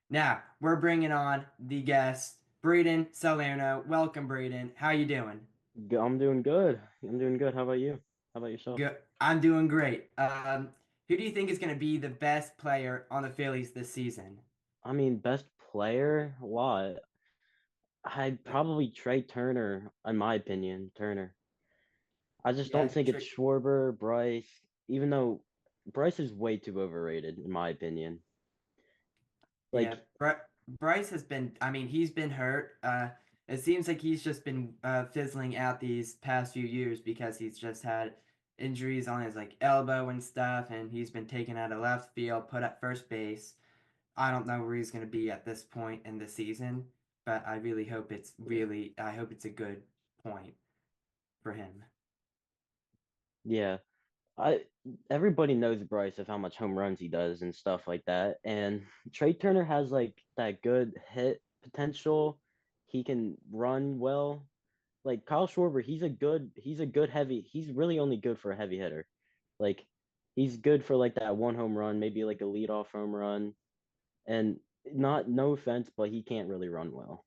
Now we're bringing on the guest, Braiden Salerno. Welcome, Braiden. How you doing? I'm doing good. I'm doing good. How about you? How about yourself? Good. I'm doing great. Who do you think is going to be the best player on the Phillies this season? I mean, best player, a lot. I'd probably Trey Turner, in my opinion. Turner. I just don't Yeah, think it's Schwarber, Bryce, even though Bryce is way too overrated, in my opinion. yeah. Like, Bryce has been. I mean, he's been hurt. It seems like he's just been fizzling out these past few years because he's just had injuries on his like elbow and stuff, and he's been taken out of left field, put at first base. I don't know where he's going to be at this point in the season, but I really hope I hope it's a good point for him. yeah, I everybody knows Bryce of how much home runs he does and stuff like that. And Trey Turner has like that good hit potential. He can run well. Like Kyle Schwarber, he's a good heavy. He's really only good for a heavy hitter. Like he's good for like that one home run, maybe like a leadoff home run. And not no offense, but he can't really run well.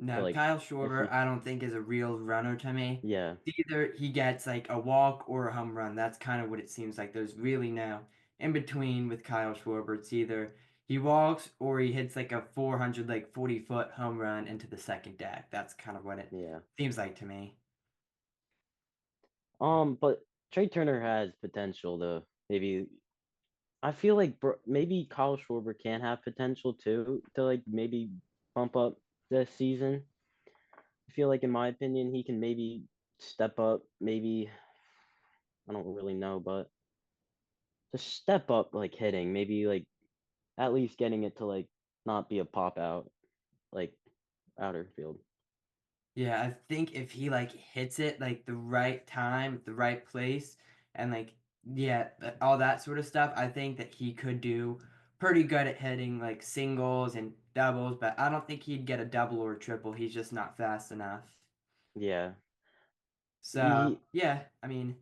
So No, like Kyle if Schwarber, he I don't think is a real runner to me. yeah, Either he gets like a walk or a home run. That's kind of what it seems like. There's really no in between with Kyle Schwarber. It's either he walks or he hits like a 400, like 40-foot home run into the second deck. That's kind of what it yeah. seems like to me. But Trey Turner has potential to maybe I feel like maybe Kyle Schwarber can have potential too to like maybe bump up this season. I feel like in my opinion he can maybe step up, maybe I don't really know, but just step up like hitting, maybe like at least getting it to like not be a pop out like outer field. Yeah, I think if he like hits it like the right time, the right place, and like yeah, all that sort of stuff, I think that he could do pretty good at hitting like singles and doubles, but I don't think he'd get a double or a triple. He's just not fast enough. Yeah. So He yeah, I mean,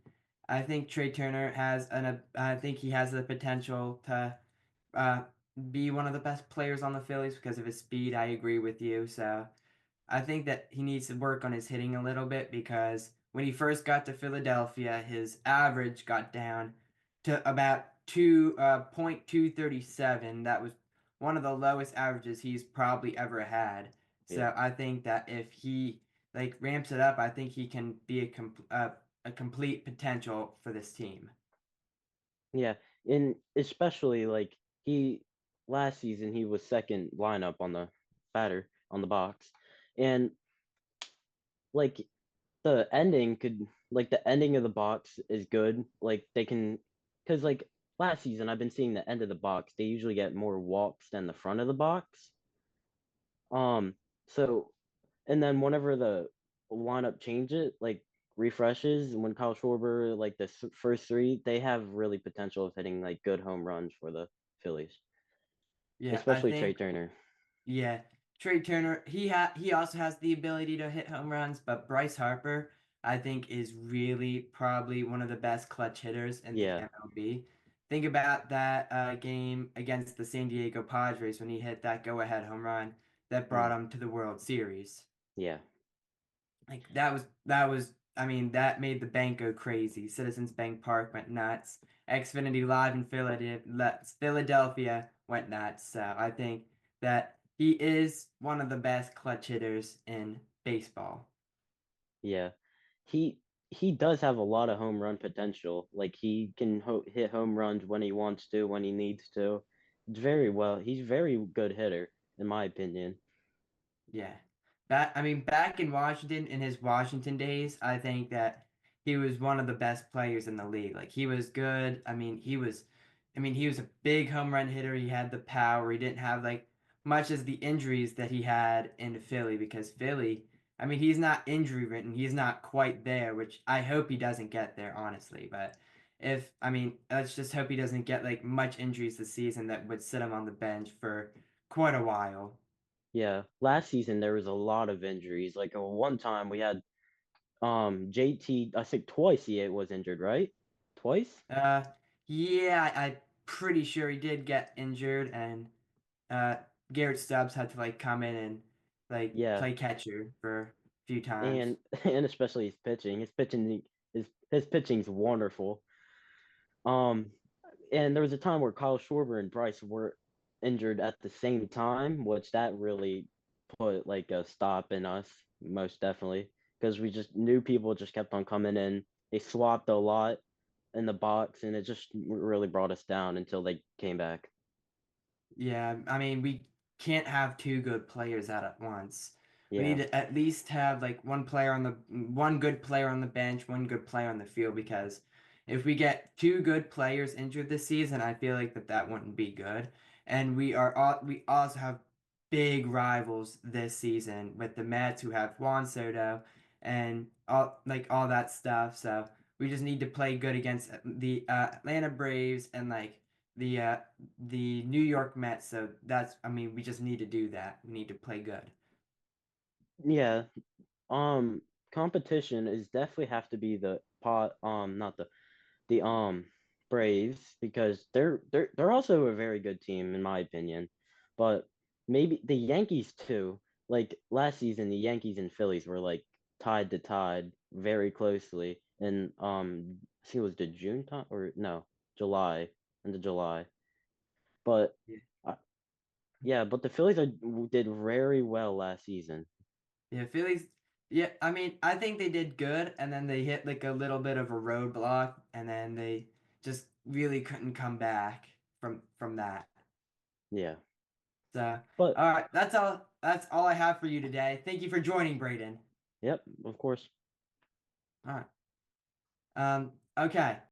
I think Trey Turner has I think he has the potential to uh be one of the best players on the Phillies because of his speed. I agree with you. So. I think that he needs to work on his hitting a little bit because when he first got to Philadelphia, his average got down to about 2.237. That was one of the lowest averages he's probably ever had. yeah. So I think that if he like ramps it up, I think he can be a complete potential for this team. Yeah. And especially like he last season he was second lineup on the batter on the box. And like the ending of the box is good. Like they can because like last season I've been seeing the end of the box. They usually get more walks than the front of the box. So and then whenever the lineup changes, like refreshes, when Kyle Schwarber, like the first three, they have really potential of hitting like good home runs for the Phillies, Yeah, I especially Trey think Turner. Yeah, Trey Turner, he also has the ability to hit home runs, but Bryce Harper, I think, is really probably one of the best clutch hitters in the Yeah. MLB. Think about that game against the San Diego Padres when he hit that go-ahead home run that brought Mm, him to the World Series. yeah. Like that was I mean that made the bank go crazy. Citizens Bank Park went nuts. Xfinity Live in Philadelphia went nuts. So I think that he is one of the best clutch hitters in baseball. Yeah. He does have a lot of home run potential. Like he can hit home runs when he wants to, when he needs to. It's very well. He's very good hitter, in my opinion. Yeah. Back in Washington, in his Washington days, I think that he was one of the best players in the league. Like he was good. He was a big home run hitter. He had the power. He didn't have like much as the injuries that he had in Philly because Philly, he's not injury ridden. He's not quite there, which I hope he doesn't get there, honestly. But let's just hope he doesn't get like much injuries this season that would sit him on the bench for quite a while. Yeah. Last season there was a lot of injuries. Like one time we had JT, I think twice he was injured, right? Twice? Uh, yeah, I'm pretty sure he did get injured, and uh, Garrett Stubbs had to like come in and like Yeah, play catcher for a few times. and and especially his pitching. His pitching's wonderful. Um, and there was a time where Kyle Schwarber and Bryce were injured at the same time, which that really put like a stop in us, most definitely, because we just knew people just kept on coming in. They swapped a lot in the box, and it just really brought us down until they came back. Yeah, I mean, we can't have two good players out at once. We need Yeah, to at least have like one good player on the bench, one good player on the field because if we get two good players injured this season, I feel like that wouldn't be good. And we also have big rivals this season with the Mets who have Juan Soto and all that stuff. So we just need to play good against the Atlanta Braves and like the uh, the New York Mets. So I mean, we just need to do that. We need to play good. yeah. Um, Competition is definitely have to be the pot. Not the Braves because they're also a very good team in my opinion, but maybe the Yankees too. Like last season, the Yankees and Phillies were like tied to tied very closely, and I think it was the June time or no July into July, but Yeah, uh, yeah, but the Phillies did very well last season. yeah, Phillies. Yeah, I mean, I think they did good, and then they hit like a little bit of a roadblock, and then they just really couldn't come back from that. Yeah, So, but all right, that's all. That's all I have for you today. Thank you for joining, Braden. yep, of course. All right. Okay.